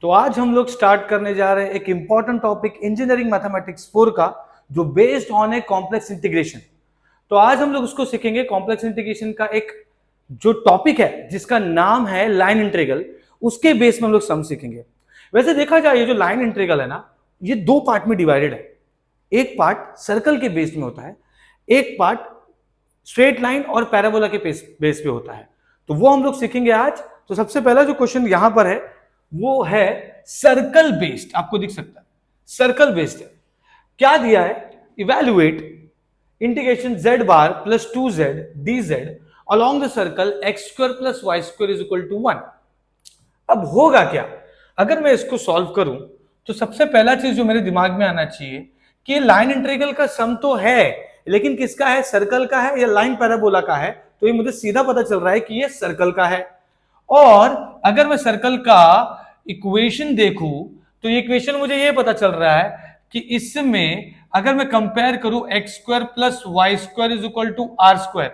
तो आज हम लोग स्टार्ट करने जा रहे हैं एक इंपॉर्टेंट टॉपिक इंजीनियरिंग मैथमेटिक्स 4 का, जो based on a complex integration. तो आज हम लोग उसको सीखेंगे। कॉम्प्लेक्स इंटीग्रेशन का एक जो टॉपिक है जिसका नाम है लाइन इंटीग्रल, उसके बेस में हम लोग सम सीखेंगे। वैसे देखा जाए ये जो लाइन इंटीग्रल है ना, ये दो पार्ट में डिवाइडेड है। एक पार्ट सर्कल के बेस में होता है, एक पार्ट स्ट्रेट लाइन और पैराबोला के बेस पे होता है। तो वो हम लोग सीखेंगे आज। तो सबसे पहला जो क्वेश्चन यहां पर है वो है सर्कल बेस्ड, आपको दिख सकता है सर्कल बेस्ड है। क्या दिया है? Evaluate integration z bar plus 2z dz along the circle x square plus y square is equal to 1। अब होगा क्या अगर मैं इसको सॉल्व करूं? तो सबसे पहला चीज जो मेरे दिमाग में आना चाहिए कि लाइन इंटीग्रल का सम तो है, लेकिन किसका है? सर्कल का है या लाइन पैराबोला का है? तो ये मुझे सीधा पता चल रहा है कि ये सर्कल का है। और अगर मैं सर्कल का इक्वेशन देखूं तो ये इक्वेशन मुझे ये पता चल रहा है कि इसमें अगर मैं कंपेयर करूं x square plus y square is equal to r square,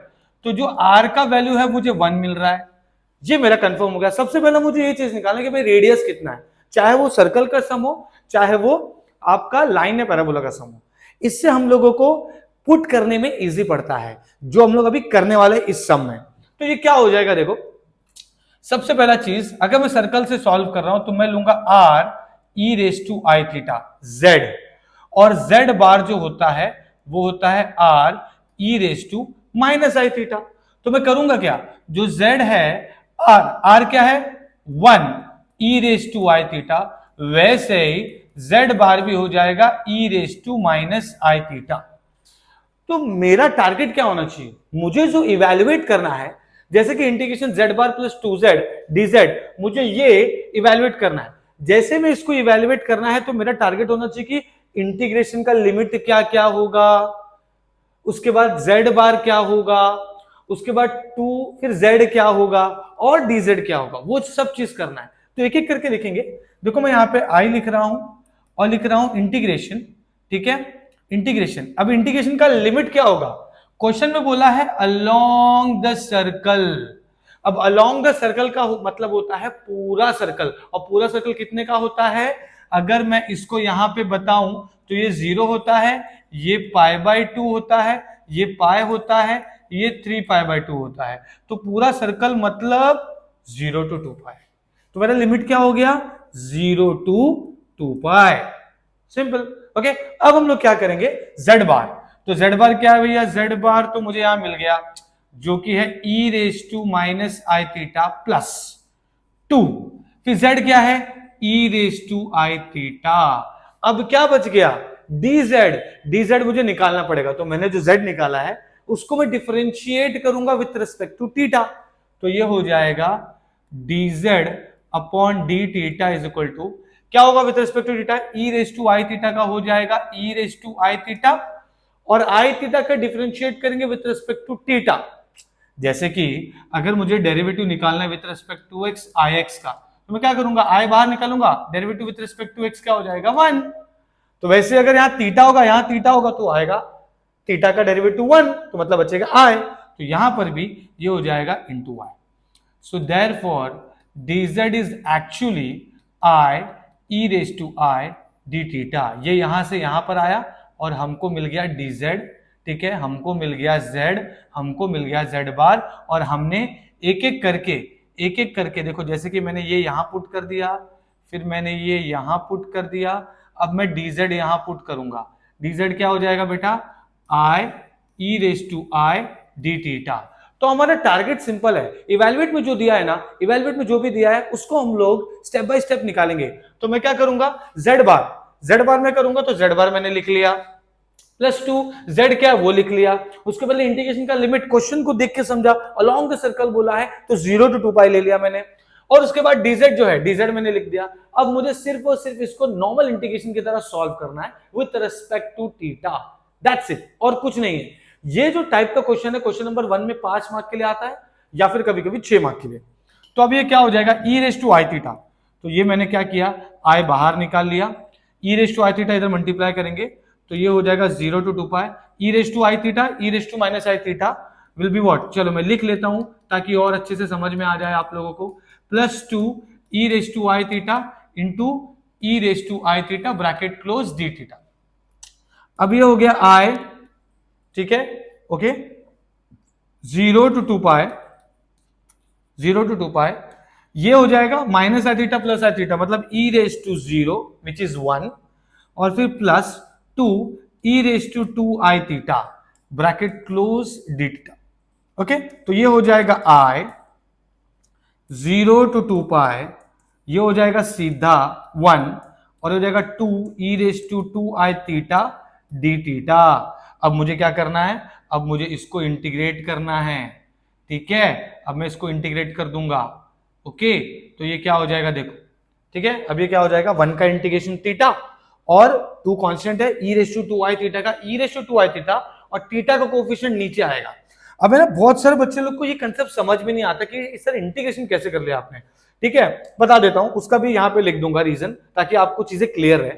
तो जो आर का वैल्यू है मुझे 1 मिल रहा है। ये मेरा कंफर्म हो गया। सबसे पहले मुझे ये चीज निकालना है कि भाई रेडियस कितना है, चाहे वो सर्कल का सम हो चाहे वो आपका लाइन या पैराबोला का सम हो। इससे हम लोगों को पुट करने में इजी पड़ता है, जो हम लोग अभी करने वाले इस सम में। तो ये क्या हो जाएगा? देखो, सबसे पहला चीज, अगर मैं सर्कल से सॉल्व कर रहा हूं तो मैं लूंगा r e raise to i theta z, और जेड बार जो होता है वो होता है r e raise to minus i theta. तो मैं करूंगा क्या? जो जेड है आर, आर क्या है? 1 e raise to i theta, वैसे ही जेड बार भी हो जाएगा e raise to minus i theta. तो मेरा टारगेट क्या होना चाहिए? मुझे जो इवैल्यूएट करना है, जैसे कि इंटीग्रेशन z बार प्लस 2z dz, मुझे ये इवैल्यूएट करना है। जैसे मैं इसको इवैल्यूएट करना है तो मेरा टारगेट होना चाहिए कि इंटीग्रेशन का लिमिट क्या क्या होगा, उसके बाद z बार क्या होगा, उसके बाद 2 फिर z क्या होगा और dz क्या होगा, वो सब चीज करना है। तो एक एक करके देखेंगे। देखो, मैं यहां पे i लिख रहा हूं और लिख रहा हूं इंटीग्रेशन, ठीक है, इंटीग्रेशन। अब इंटीग्रेशन का लिमिट क्या होगा? क्वेश्चन में बोला है अलोंग द सर्कल। अब अलोंग द सर्कल का मतलब होता है पूरा सर्कल, और पूरा सर्कल कितने का होता है? अगर मैं इसको यहां पे बताऊं तो ये 0 होता है, ये पाई बाय 2 होता है, ये पाई होता है, ये 3 पाई बाय 2 होता है। तो पूरा सर्कल मतलब 0 to 2 पाई। तो मेरा लिमिट क्या हो गया? 0 to 2 पाई। सिंपल। ओके, अब हम लोग क्या करेंगे? z बार। तो z बार क्या है भैया? z बार तो मुझे यहां मिल गया, जो कि है e raise to minus i theta plus 2। फिर z क्या है? e raise to i theta. अब क्या बच गया? dz। dz मुझे निकालना पड़ेगा, तो मैंने जो z निकाला है उसको मैं डिफरेंशिएट करूंगा विथ रिस्पेक्ट टू थीटा। तो ये हो जाएगा dz upon d theta is equal to, क्या होगा with respect to theta? E raise to i theta का हो जाएगा e raise to i theta, और आई थीटा का डिफरेंशिएट करेंगे विथ रिस्पेक्ट टू थीटा। जैसे कि अगर मुझे डेरिवेटिव निकालना है with respect to x i x का, तो मैं क्या करूंगा? आई बाहर निकालूंगा, derivative with respect to x क्या हो जाएगा? 1। तो वैसे अगर यहाँ थीटा होगा, यहाँ थीटा होगा, तो आएगा थीटा का डेरिवेटिव 1, तो मतलब बचेगा आई। तो यहां पर भी ये हो जाएगा into i. So therefore dz is actually i e raise to i d theta. ये यहां से यहां पर आया और हमको मिल गया dz, ठीक है, हमको मिल गया z, हमको मिल गया z बार, और हमने एक एक करके देखो, जैसे कि मैंने ये यहां पुट कर दिया, फिर मैंने ये यहां पुट कर दिया, अब मैं dz यहां पुट करूंगा। dz क्या हो जाएगा बेटा? I e raise to i d theta. तो हमारा टारगेट सिंपल है। इवैल्यूएट में जो दिया है ना, इवैल्यूएट में जो भी दिया है उसको हम लोग स्टेप बाय स्टेप निकालेंगे। तो मैं क्या करूंगा? z बार में करूंगा, तो z बार मैंने लिख लिया, प्लस 2 z क्या है वो लिख लिया। उसके पहले इंटीग्रेशन का लिमिट क्वेश्चन को देख के समझा, अलोंग द सर्कल बोला है तो 0 to 2 पाई ले लिया मैंने, और उसके बाद dz जो है dz मैंने लिख दिया। अब मुझे सिर्फ और सिर्फ इसको नॉर्मल इंटीग्रेशन की तरह सॉल्व करना है with respect to theta, that's it, और कुछ नहीं है। ये जो टाइप का क्वेश्चन है, क्वेश्चन नंबर 1 में 5 मार्क के लिए आता है, या फिर कभी कभी 6 मार्क के लिए। तो अब ये क्या हो जाएगा? E raise to i theta. तो ये मैंने क्या किया? आई बाहर निकाल लिया, e raise to i theta इधर मल्टीप्लाई करेंगे, तो ये हो जाएगा 0 to 2 pi e raise to i theta, e raise to minus i theta will be what? चलो मैं लिख लेता हूं ताकि और अच्छे से समझ में आ जाए आप लोगों को। Plus 2 e raise to i theta into e raise to i theta bracket close d theta. अब ये हो गया आई, ठीक है, okay, 0 to 2 pi, 0 to 2 pi, ये हो जाएगा minus i theta plus i theta, मतलब e raise to 0 which is 1, और फिर plus 2 e raise to 2 i theta bracket close d theta. Okay, तो ये हो जाएगा आई 0 to 2 पाई, ये हो जाएगा सीधा 1, और हो जाएगा 2 e raise to 2 i theta d theta. अब मुझे क्या करना है, अब मुझे इसको इंटीग्रेट करना है, ठीक है, अब मैं इसको इंटीग्रेट कर दूंगा। ओके, तो ये क्या हो जाएगा देखो, ठीक है, अब ये क्या हो जाएगा 1 का इंटीग्रेशन थीटा और 2 कांस्टेंट है ई रेस टू 2 आई थीटा का, ई रेस टू 2 आई थीटा, और थीटा का कोएफिशिएंट नीचे आएगा। अब है ना, बहुत सारे बच्चे लोग को ये कंसेप्ट समझ में नहीं आता कि सर इंटीग्रेशन कैसे कर लिया आपने, ठीक है, बता देता हूं, उसका भी यहां पे लिख दूंगा रीजन, ताकि आपको चीजें क्लियर रहे।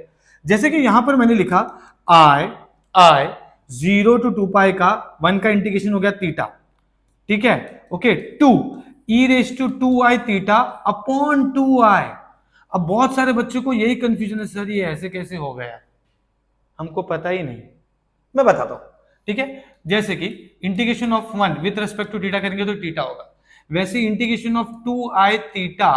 जैसे कि यहां पर मैंने लिखा आई 0 to 2 पाई का 1 का इंटीग्रेशन हो गया थीटा, ठीक है, okay, 2 e raise to 2 i theta upon 2 i. अब बहुत सारे बच्चों को यही कंफ्यूजन है, सर ये ऐसे कैसे हो गया, हमको पता ही नहीं, मैं बताता हूं, ठीक है। जैसे कि integration of 1 with respect to theta करेंगे तो थीटा होगा, वैसे इंटीग्रेशन ऑफ 2 आई थीटा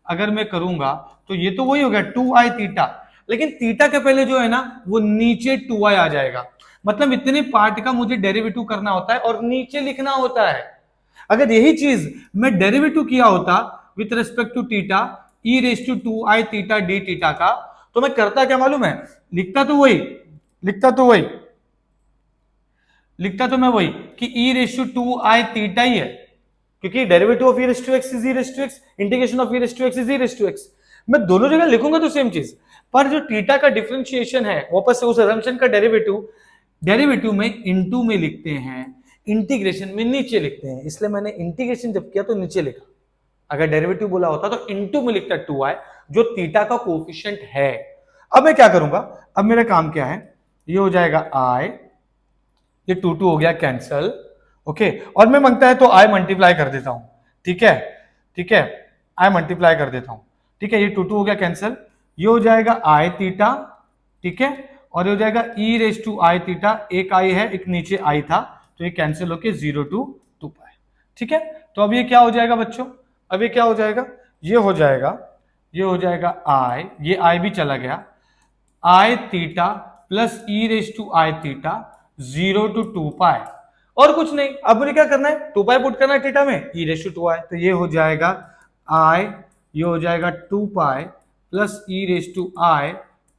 अगर मैं करूंगा तो ये तो वही हो गया 2 आई थीटा, लेकिन थीटा के पहले जो है ना वो नीचे 2 आई आ जाएगा, मतलब इतने पार्ट का मुझे डेरिवेटिव करना होता है और नीचे लिखना होता है। अगर यही चीज मैं डेरिवेटिव किया होता with respect to theta e raise to 2 i theta d theta का, तो मैं करता क्या मालूम है, लिखता तो मैं वही कि e raise to 2 i theta ही है, क्योंकि derivative of e raise to x is e raise to x, integration of e raise to x is e raise to x. मैं दोनों जगह लिखूंगा तो सेम चीज, पर जो थीटा का डिफरेंशिएशन है वापस से उस असम्पशन का डेरिवेटिव में इनटू में लिखते हैं, इंटीग्रेशन में नीचे लिखते हैं, इसलिए मैंने इंटीग्रेशन जब किया तो नीचे लिखा, अगर डेरिवेटिव बोला होता तो इनटू में लिखता 2i जो थीटा का कोएफिशिएंट है। अब मैं क्या करूंगा, अब मेरा काम क्या है, ये हो जाएगा i, ये 2 हो गया कैंसल, ओके, और मैं मांगता है तो i मल्टीप्लाई कर देता हूं, ठीक है, i मल्टीप्लाई कर देता हूं, ठीक है, ये 2 हो गया कैंसल, ये हो जाएगा i थीटा, ठीक है, और ये हो जाएगा e raise to i theta, एक i है एक नीचे i था, तो ये कैंसिल होके 0 to 2 पाई, ठीक है। तो अब ये क्या हो जाएगा बच्चों, अब ये क्या हो जाएगा, ये हो जाएगा i, ये i भी चला गया, i theta plus e raise to i theta 0 to 2 pi, और कुछ नहीं। अब मुझे क्या करना है, 2 पाई पुट करना है थीटा में, ई रेस टू 2i, तो ये हो जाएगा i, ये हो जाएगा 2 pi plus e raise to i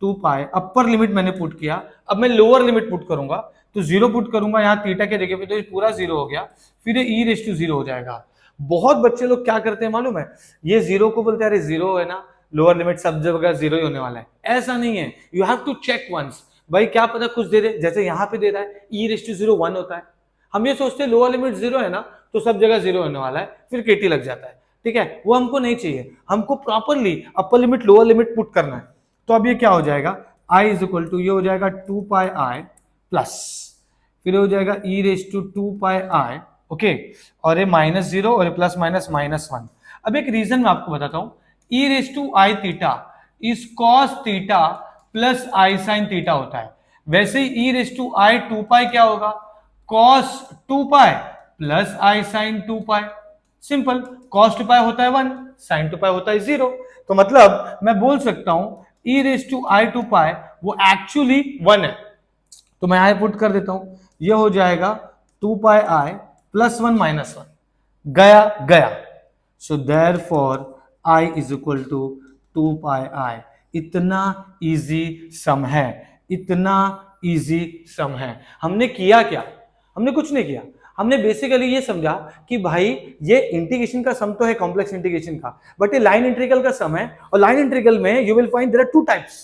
2 pi, upper limit मैंने पुट किया, अब मैं लोअर लिमिट पुट करूंगा तो 0 पुट करूंगा यहाँ थीटा के जगह पे, तो ये पूरा 0 हो गया, फिर ये ई रेस टू 0 हो जाएगा। बहुत बच्चे लोग क्या करते हैं मालूम है, ये 0 को बोलते हैं अरे 0 है ना, लोअर लिमिट सब जगह 0 ही होने वाला है, ऐसा नहीं है, you have to check once, भाई क्या पता कुछ दे दे, जैसे यहाँ पे दे रहा है ई रेस टू 0 1 होता है, हम ये सोचते हैं लोअर लिमिट 0 है ना तो सब जगह 0 होने वाला है, फिर केटी लग जाता है, ठीक है, वो हमको नहीं चाहिए, हमको properly upper limit lower limit put करना है। तो अब ये क्या हो जाएगा, i इज इक्वल टू, ये हो जाएगा 2 पाई i प्लस, फिर हो जाएगा e raise to 2 pi i, okay, और ये -0 और ये प्लस माइनस -1। अब एक रीजन मैं आपको बताता हूं, e raise to i theta is cos theta plus i sine theta होता है, वैसे ही ई रेस टू आई 2 पाई क्या होगा, cos 2 pi plus i sign 2 pi, simple, cos 2 पाई होता है 1, साइन 2 पाई होता है 0, तो मतलब मैं बोल सकता हूं ई रेस टू आई 2 पाई वो एक्चुअली 1 है, तो मैं आई पुट कर देता हूं, ये हो जाएगा 2 पाई i प्लस 1 माइनस 1, गया, so therefore i is equal to 2 pi i। इतना इजी सम है, इतना इजी सम है। हमने किया क्या, हमने कुछ नहीं किया, हमने बेसिकली ये समझा कि भाई ये इंटीग्रेशन का सम तो है कॉम्प्लेक्स इंटीग्रेशन का, बट ये लाइन इंटीग्रल का सम है, और लाइन इंटीग्रल में you will find there are 2 types,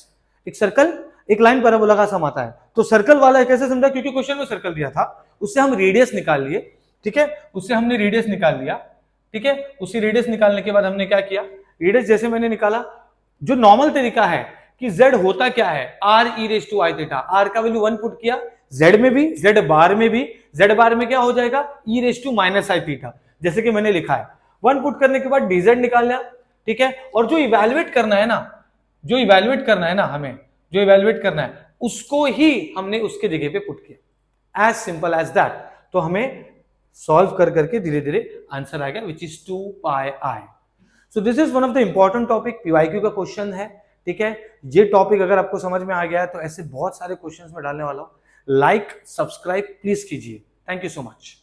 एक सर्कल एक लाइन पैराबोला का सम आता है। तो सर्कल वाला कैसे समझा, क्योंकि क्वेश्चन में सर्कल दिया था, उससे हम रेडियस निकाल लिए, ठीक है, उससे हमने रेडियस निकाल लिया, ठीक है, उसी रेडियस निकालने के बाद हमने क्या किया, रेडियस जैसे मैंने निकाला, जो नॉर्मल तरीका है कि z होता क्या है, r e raise to i theta, r का वैल्यू 1 पुट किया, z में भी, z बार में भी, z बार में क्या हो जाएगा e raise to minus i theta, जैसे कि मैंने लिखा है, 1 पुट करने के बाद dz निकाल लिया, ठीक है, और जो इवैल्यूएट करना है ना, जो इवेल्युएट करना है ना, हमें जो इवेल्युएट करना है उसको ही हमने उसके जगह पे पुट किया, एज सिंपल एज दैट। तो हमें सॉल्व कर करके धीरे धीरे आंसर आ गया, which is 2 pi I. So this is one of the important topic, PYQ का क्वेश्चन है, ठीक है। ये टॉपिक अगर आपको समझ में आ गया है तो ऐसे बहुत सारे क्वेश्चंस में डालने वाला हूं। लाइक सब्सक्राइब प्लीज कीजिए। Thank you so much.